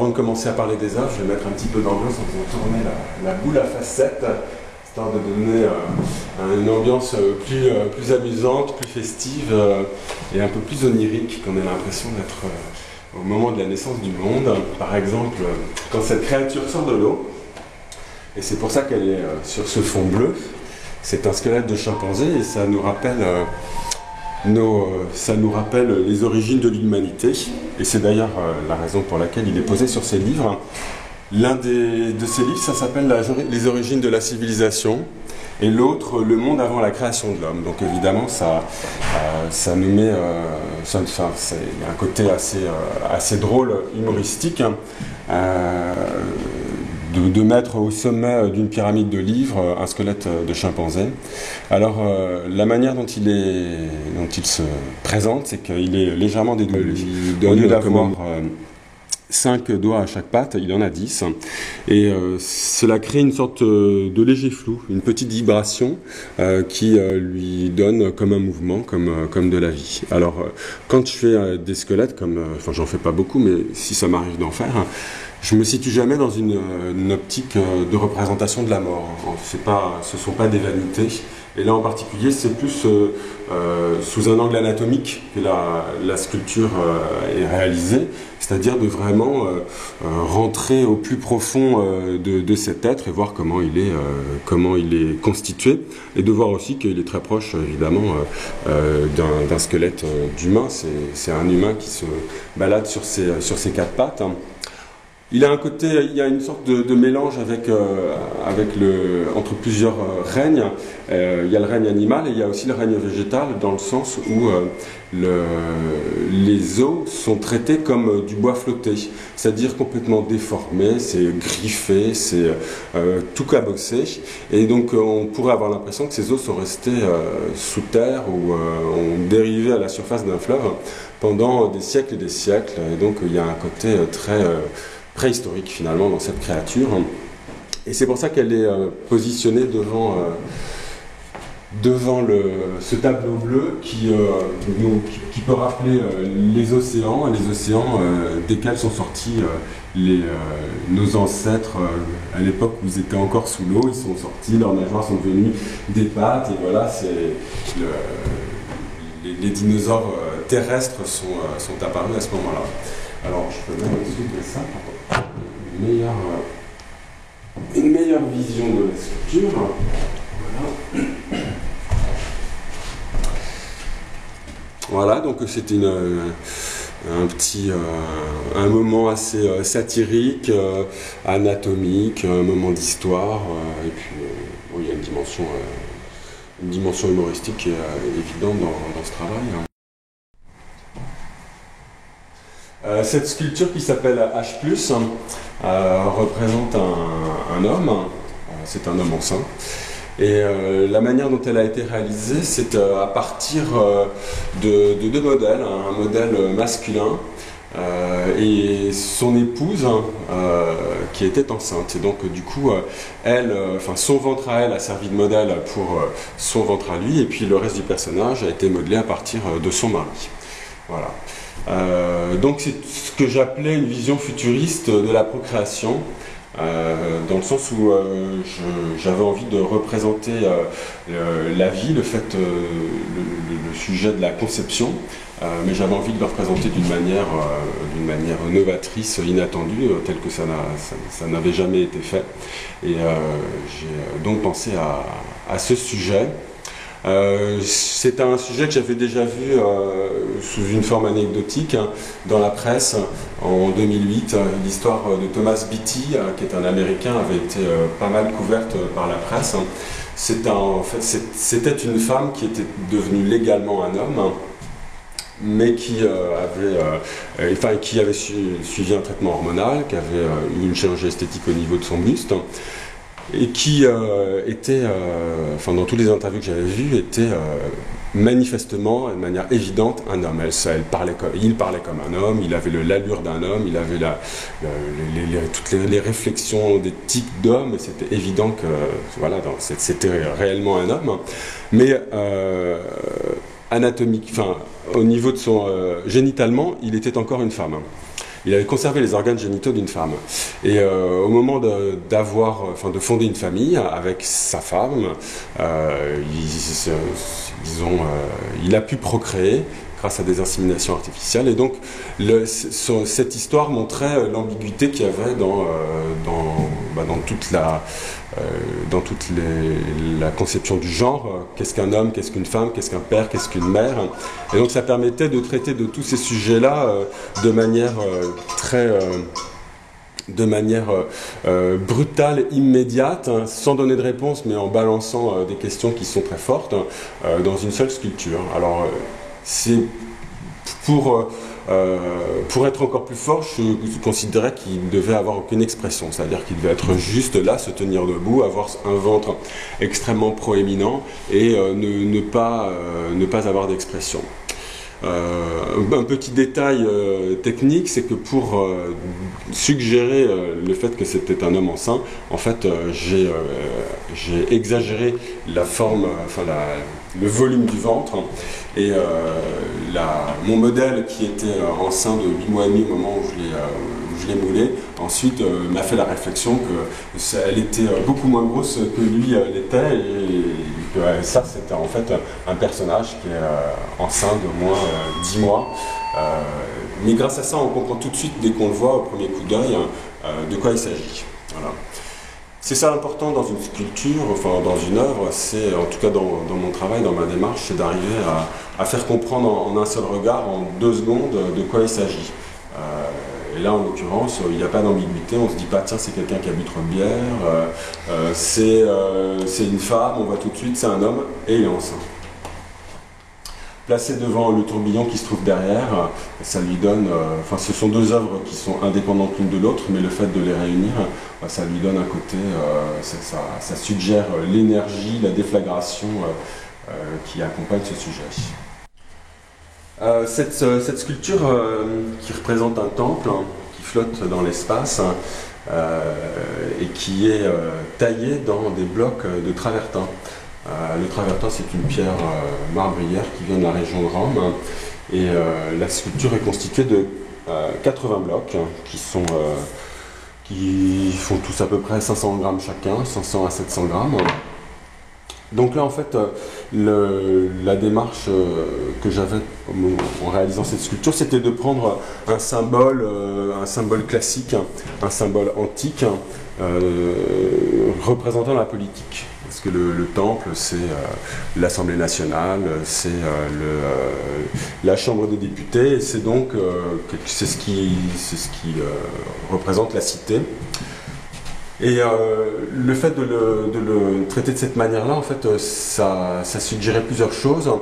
avant de commencer à parler des œuvres, je vais mettre un petit peu d'ambiance en faisant tourner la boule à facettes, histoire de donner une ambiance plus amusante, plus festive et un peu plus onirique, qu'on ait l'impression d'être au moment de la naissance du monde. Par exemple, quand cette créature sort de l'eau, et c'est pour ça qu'elle est sur ce fond bleu, c'est un squelette de chimpanzé et ça nous rappelle les origines de l'humanité, et c'est d'ailleurs la raison pour laquelle il est posé sur ces livres. L'un de ces livres, ça s'appelle Les origines de la civilisation, et l'autre, Le monde avant la création de l'homme. Donc évidemment, ça nous met, il y a un côté assez drôle, humoristique, de mettre au sommet d'une pyramide de livres un squelette de chimpanzé. Alors, la manière dont il se présente, c'est qu'il est légèrement dédoublé. Au lieu d'avoir 5 doigts à chaque patte, il en a 10. Et cela crée une sorte de léger flou, une petite vibration qui lui donne comme un mouvement, comme de la vie. Alors, quand je fais des squelettes, enfin j'en fais pas beaucoup, mais si ça m'arrive d'en faire, je me situe jamais dans une optique de représentation de la mort. Ce sont pas des vanités. Et là en particulier, c'est plus sous un angle anatomique que la sculpture est réalisée, c'est-à-dire de vraiment rentrer au plus profond de cet être et voir comment il est constitué, et de voir aussi qu'il est très proche évidemment d'un squelette d'humain. C'est un humain qui se balade sur ses 4 pattes. Il a une sorte de mélange entre plusieurs règnes. Il y a le règne animal et il y a aussi le règne végétal, dans le sens où les os sont traités comme du bois flotté, c'est-à-dire complètement déformé, c'est griffé, c'est tout cabossé, et donc on pourrait avoir l'impression que ces os sont restés sous terre ou ont dérivé à la surface d'un fleuve pendant des siècles et des siècles. Et donc il y a un côté très préhistorique finalement dans cette créature, et c'est pour ça qu'elle est positionnée devant ce tableau bleu qui peut rappeler les océans desquels sont sortis nos ancêtres à l'époque où ils étaient encore sous l'eau. Ils sont sortis, leurs nageoires sont devenues des pattes, et voilà, les dinosaures terrestres sont apparus à ce moment-là. Alors je peux même ensuite de ça pour une meilleure vision de la sculpture. Voilà. Voilà, donc c'était un moment assez satirique, anatomique, un moment d'histoire, et puis il y a une dimension humoristique qui est évidente dans ce travail. Cette sculpture qui s'appelle H+, représente un homme, c'est un homme enceint, et la manière dont elle a été réalisée, c'est à partir de 2 modèles, un modèle masculin et son épouse qui était enceinte. Et donc du coup, son ventre à elle a servi de modèle pour son ventre à lui, et puis le reste du personnage a été modelé à partir de son mari. Voilà. Donc c'est ce que j'appelais une vision futuriste de la procréation, dans le sens où j'avais envie de représenter la vie, le sujet de la conception, mais j'avais envie de le représenter d'une manière novatrice, inattendue, telle que ça n'avait jamais été fait. Et j'ai donc pensé à ce sujet. C'est un sujet que j'avais déjà vu sous une forme anecdotique dans la presse en 2008. L'histoire de Thomas Beatty, qui est un Américain, avait été pas mal couverte par la presse. C'était une femme qui était devenue légalement un homme, mais qui avait suivi un traitement hormonal, qui avait eu une chirurgie esthétique au niveau de son buste, et qui était, dans toutes les interviews que j'avais vues, était manifestement, de manière évidente, un homme. Il parlait comme un homme, il avait l'allure d'un homme, il avait toutes les réflexions des tics d'homme, et c'était évident que c'était réellement un homme. Mais anatomique, au niveau de son génitalement, il était encore une femme. il avait conservé les organes génitaux d'une femme. Et au moment de fonder une famille avec sa femme, il a pu procréer grâce à des inséminations artificielles. Et donc, cette histoire montrait l'ambiguïté qu'il y avait dans toute la conception du genre. Qu'est-ce qu'un homme, qu'est-ce qu'une femme, qu'est-ce qu'un père, qu'est-ce qu'une mère. Et donc, ça permettait de traiter de tous ces sujets-là de manière brutale, immédiate, hein, sans donner de réponse, mais en balançant des questions qui sont très fortes dans une seule sculpture. Alors, c'est pour être encore plus fort, je considérais qu'il devait avoir aucune expression, c'est-à-dire qu'il devait être juste là, se tenir debout, avoir un ventre extrêmement proéminent et ne pas avoir d'expression. Un petit détail technique, c'est que pour suggérer le fait que c'était un homme enceint, en fait, j'ai exagéré la forme, le volume du ventre, et mon modèle qui était enceint de 8 mois et demi au moment où je l'ai moulé, ensuite m'a fait la réflexion qu'elle était beaucoup moins grosse que lui l'était, et que ça c'était en fait un personnage qui est enceint de moins 10 mois. Mais grâce à ça, on comprend tout de suite, dès qu'on le voit au premier coup d'œil, de quoi il s'agit. Voilà. C'est ça l'important dans une sculpture, enfin dans une œuvre, c'est en tout cas dans mon travail, dans ma démarche, c'est d'arriver à faire comprendre en un seul regard, en 2 secondes, de quoi il s'agit. Et là, en l'occurrence, il n'y a pas d'ambiguïté, on ne se dit pas, tiens, c'est quelqu'un qui a bu trop de bière, c'est une femme, on voit tout de suite, c'est un homme, et il est enceint. Placé devant le tourbillon qui se trouve derrière, ça lui donne, ce sont 2 œuvres qui sont indépendantes l'une de l'autre, mais le fait de les réunir, ça lui donne un côté, ça suggère l'énergie, la déflagration qui accompagne ce sujet. Cette sculpture qui représente un temple qui flotte dans l'espace et qui est taillée dans des blocs de travertin. Le travertin, c'est une pierre marbrière qui vient de la région de Rome, et la sculpture est constituée de 80 blocs qui font tous à peu près 500 grammes chacun, 500 à 700 grammes. Donc là, en fait, la démarche que j'avais en réalisant cette sculpture, c'était de prendre un symbole classique, un symbole antique, représentant la politique. Parce que le temple, c'est l'Assemblée nationale, c'est la Chambre des députés, et c'est donc c'est ce qui représente la cité. Et le fait de le traiter de cette manière-là, en fait, ça suggérait plusieurs choses.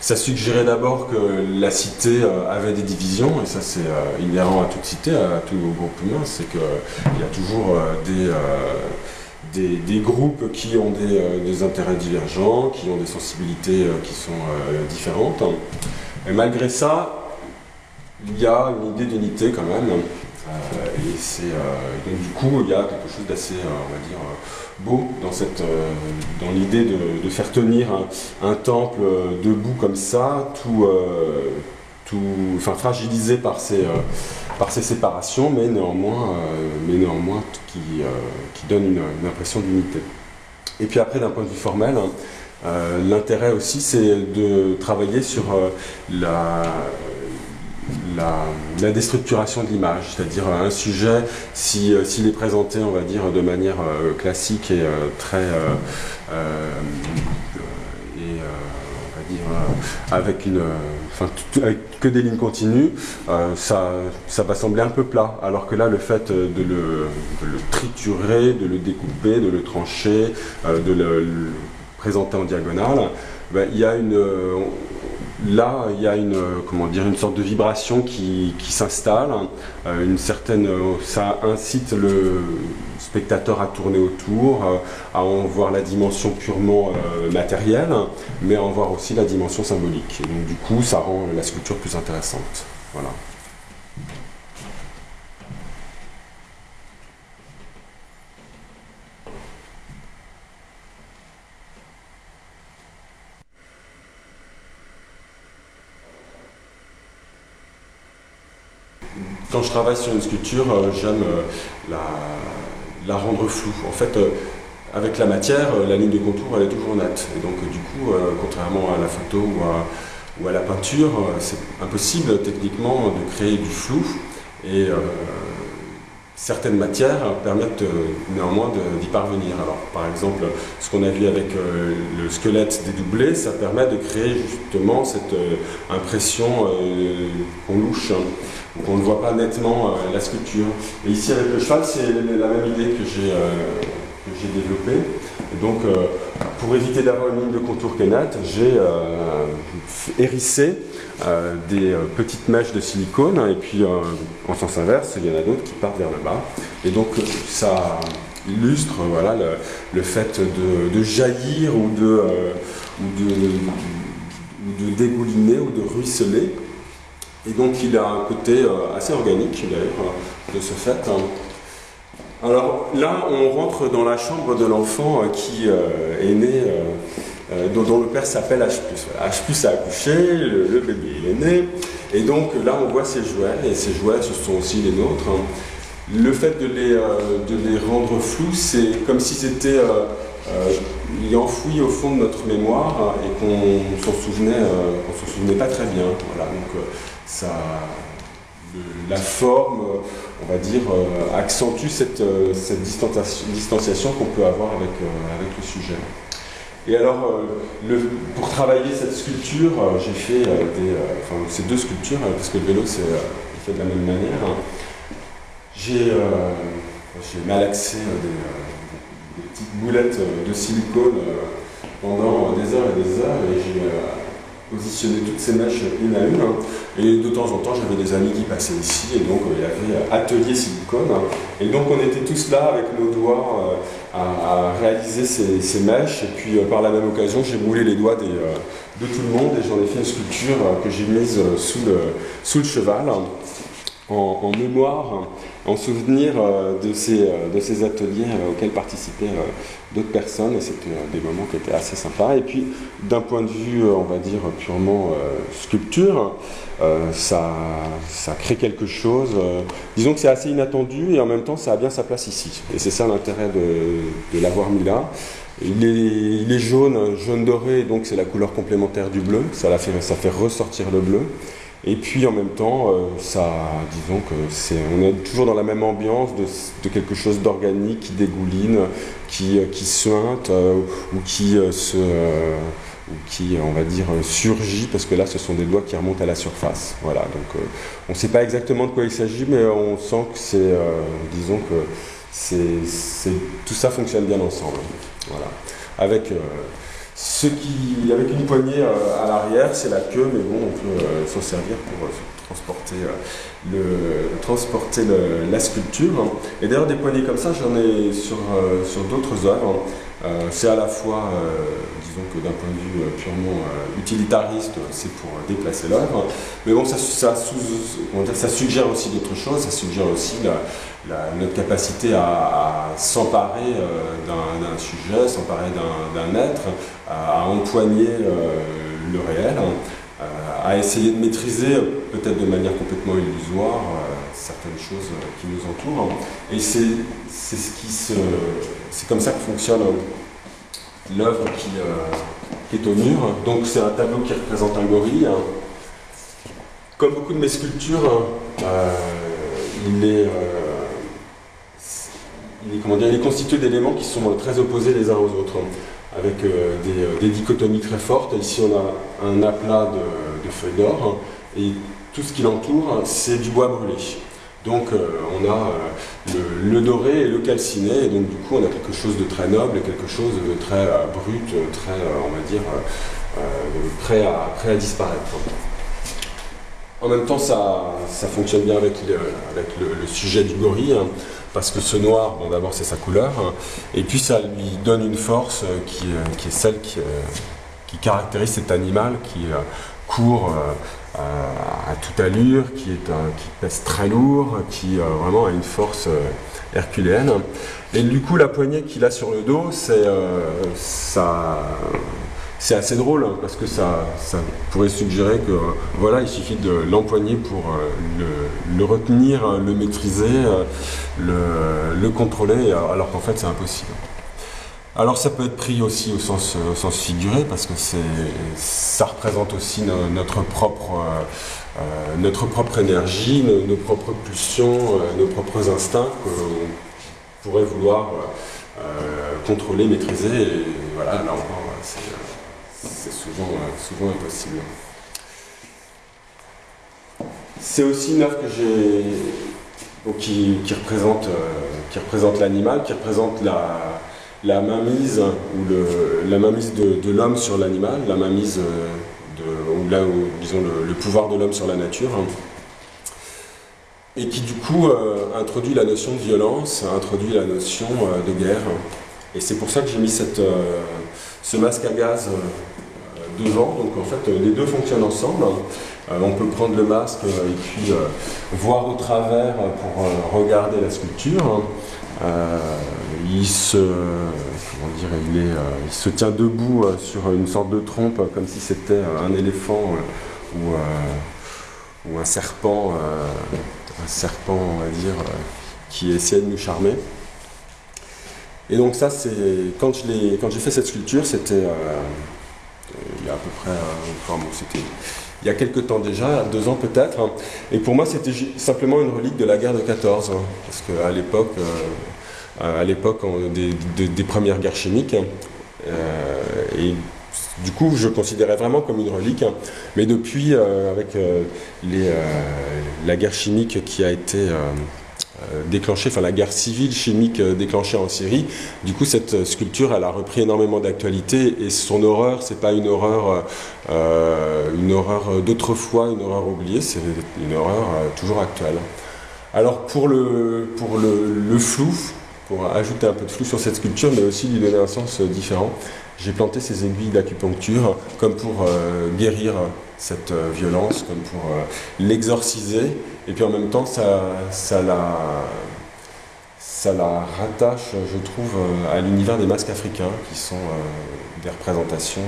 Ça suggérait d'abord que la cité avait des divisions, et ça c'est inhérent à toute cité, à tout groupe humain, c'est qu'il y a toujours des groupes qui ont des intérêts divergents, qui ont des sensibilités qui sont différentes. Et malgré ça, il y a une idée d'unité quand même. Donc du coup, il y a quelque chose d'assez, on va dire, beau dans l'idée de faire tenir un temple debout comme ça, fragilisé par ces séparations, mais néanmoins qui donne une impression d'unité. Et puis après, d'un point de vue formel, l'intérêt aussi, c'est de travailler sur la déstructuration de l'image, c'est-à-dire un sujet, s'il est présenté, on va dire, de manière classique et très on va dire avec avec que des lignes continues, ça va sembler un peu plat, alors que là, le fait de le triturer, de le découper, de le trancher, de le présenter en diagonale, il y a une sorte de vibration qui s'installe, ça incite le spectateur à tourner autour, à en voir la dimension purement matérielle, mais à en voir aussi la dimension symbolique. Et donc du coup, ça rend la sculpture plus intéressante. Voilà. quand je travaille sur une sculpture, j'aime la rendre floue. En fait, avec la matière, la ligne de contour, elle est toujours nette. Et donc, du coup, contrairement à la photo ou à la peinture, c'est impossible techniquement de créer du flou. Et certaines matières permettent néanmoins d'y parvenir. Alors, par exemple, ce qu'on a vu avec le squelette dédoublé, ça permet de créer justement cette impression qu'on louche, hein, qu'on ne voit pas nettement la sculpture. Et ici, avec le cheval, c'est la même idée que j'ai développée. Et donc, pour éviter d'avoir une ligne de contour qui est nette, j'ai hérissé des petites mèches de silicone, et puis en sens inverse, il y en a d'autres qui partent vers le bas. Et donc ça illustre voilà, le fait de jaillir ou de dégouliner ou de ruisseler. Et donc il a un côté assez organique d'ailleurs de ce fait. Alors là, on rentre dans la chambre de l'enfant qui est né, dont le père s'appelle H+. H+ a accouché, le bébé est né, et donc là on voit ses jouets, et ces jouets ce sont aussi les nôtres. Le fait de les rendre flous, c'est comme si c'était enfoui au fond de notre mémoire et qu'on s'en souvenait pas très bien. Voilà, donc la forme, on va dire, accentue cette distanciation qu'on peut avoir avec le sujet. Et alors, pour travailler cette sculpture, j'ai fait ces deux sculptures, parce que le vélo c'est fait de la même manière. J'ai malaxé des petites boulettes de silicone pendant des heures et des heures, et j'ai positionné toutes ces mèches une à une. Et de temps en temps, j'avais des amis qui passaient ici, et donc il y avait atelier silicone. Et donc on était tous là avec nos doigts à réaliser ces mèches, et puis par la même occasion, j'ai moulé les doigts de tout le monde, et j'en ai fait une sculpture que j'ai mise sous le cheval, en mémoire, en souvenir de ces ateliers auxquels participaient d'autres personnes, et c'était des moments qui étaient assez sympas. Et puis d'un point de vue, on va dire, purement sculpture, ça crée quelque chose, disons que c'est assez inattendu, et en même temps ça a bien sa place ici, et c'est ça l'intérêt de l'avoir mis là. Il est jaune doré, donc c'est la couleur complémentaire du bleu, ça fait ressortir le bleu. Et puis en même temps, disons que on est toujours dans la même ambiance de quelque chose d'organique qui dégouline, qui suinte, ou qui, on va dire, surgit, parce que là, ce sont des doigts qui remontent à la surface. Voilà, donc on ne sait pas exactement de quoi il s'agit, mais on sent que c'est, disons que tout ça fonctionne bien ensemble. Voilà, avec une poignée à l'arrière, c'est la queue, mais bon, on peut s'en servir pour transporter la sculpture. Et d'ailleurs, des poignées comme ça, j'en ai sur d'autres œuvres. C'est à la fois, disons que d'un point de vue purement utilitariste, c'est pour déplacer l'œuvre, mais bon, ça suggère aussi d'autres choses, ça suggère aussi notre capacité à s'emparer d'un sujet, s'emparer d'un être, à empoigner le réel, à essayer de maîtriser, peut-être de manière complètement illusoire, certaines choses qui nous entourent. Et c'est comme ça que fonctionne l'œuvre qui est au mur. Donc c'est un tableau qui représente un gorille. Comme beaucoup de mes sculptures, il est constitué d'éléments qui sont très opposés les uns aux autres, avec des dichotomies très fortes. Ici on a un aplat de feuilles d'or, et tout ce qui l'entoure, c'est du bois brûlé. Donc on a le doré et le calciné, et donc du coup on a quelque chose de très noble, quelque chose de très brut, très, on va dire, prêt à disparaître. En même temps, ça fonctionne bien avec le sujet du gorille, hein, parce que ce noir, bon, d'abord c'est sa couleur, hein, et puis ça lui donne une force qui est celle qui caractérise cet animal qui court à toute allure, qui pèse très lourd, qui vraiment a une force herculéenne. Et du coup, la poignée qu'il a sur le dos, c'est c'est assez drôle hein, parce que ça pourrait suggérer que voilà, il suffit de l'empoigner pour le retenir, le maîtriser, le contrôler, alors qu'en fait c'est impossible. Alors ça peut être pris aussi au sens figuré parce que ça représente aussi notre propre énergie, nos propres pulsions, nos propres instincts qu'on pourrait vouloir contrôler, maîtriser. Et voilà, là encore, c'est souvent impossible. C'est aussi une œuvre que j'ai qui représente l'animal, qui représente la mainmise ou la mainmise de l'homme sur l'animal, la mainmise disons le pouvoir de l'homme sur la nature, hein, et qui du coup introduit la notion de violence, introduit la notion de guerre. Et c'est pour ça que j'ai mis ce masque à gaz devant. Donc en fait les deux fonctionnent ensemble. On peut prendre le masque et puis voir au travers pour regarder la sculpture. Il se tient debout sur une sorte de trompe, comme si c'était un éléphant ou un serpent, on va dire, qui essayait de nous charmer. Et donc ça, c'est quand j'ai fait cette sculpture, c'était il y a à peu près, c'était il y a quelques temps déjà, 2 ans peut-être. Et pour moi, c'était simplement une relique de la guerre de 14, parce qu'à l'époque des premières guerres chimiques, et du coup, je considérais vraiment comme une relique. Mais depuis, avec la guerre chimique qui a été déclenchée, enfin la guerre civile chimique déclenchée en Syrie, du coup cette sculpture elle a repris énormément d'actualité et son horreur, c'est pas une horreur d'autrefois, une horreur oubliée, c'est une horreur toujours actuelle. Alors pour le flou, pour ajouter un peu de flou sur cette sculpture, mais aussi lui donner un sens différent, j'ai planté ces aiguilles d'acupuncture comme pour guérir cette violence, comme pour l'exorciser, et puis en même temps ça la rattache, je trouve, à l'univers des masques africains, qui sont des représentations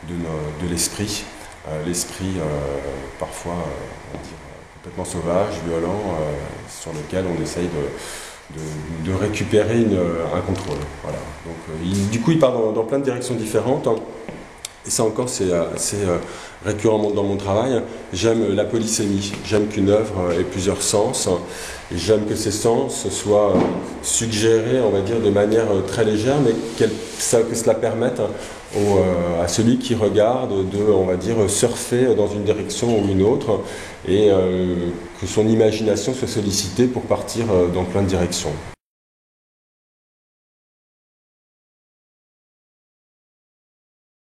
de l'esprit, l'esprit parfois on va dire, complètement sauvage, violent, sur lequel on essaye de récupérer un contrôle. Voilà. Donc, du coup, il part dans plein de directions différentes. Hein. Et ça encore, c'est assez récurrent dans mon travail. J'aime la polysémie. J'aime qu'une œuvre ait plusieurs sens. Et j'aime que ces sens soient suggérés, on va dire, de manière très légère, mais que cela permette à celui qui regarde on va dire, surfer dans une direction ou une autre, et que son imagination soit sollicitée pour partir dans plein de directions.